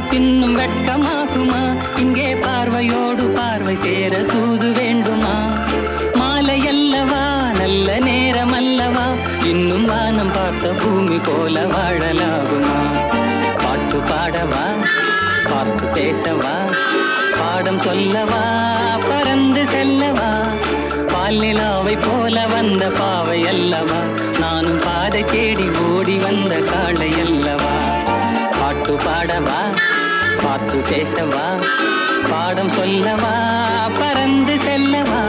பின்னும் வெட்கமாகுமா? இங்கே பார்வையோடு பார்வை சேர தூது வேண்டுமா? மாலை அல்லவா, நல்ல நேரம் அல்லவா, இன்னும் வானம் பார்த்த பூமி போல வாழலாகுமா? பாட்டு பாடவா, பார்த்து பேசவா, பாடம் சொல்லவா, பறந்து செல்லவா? பால் நிலாவை போல வந்த பாவை அல்லவா, நானும் பாதை தேடி ஓடி வந்த காளை அல்லவா? பாட்டு பாடவா, பார்த்து பேசவா, பாடம் சொல்லவா, பறந்து செல்லவா?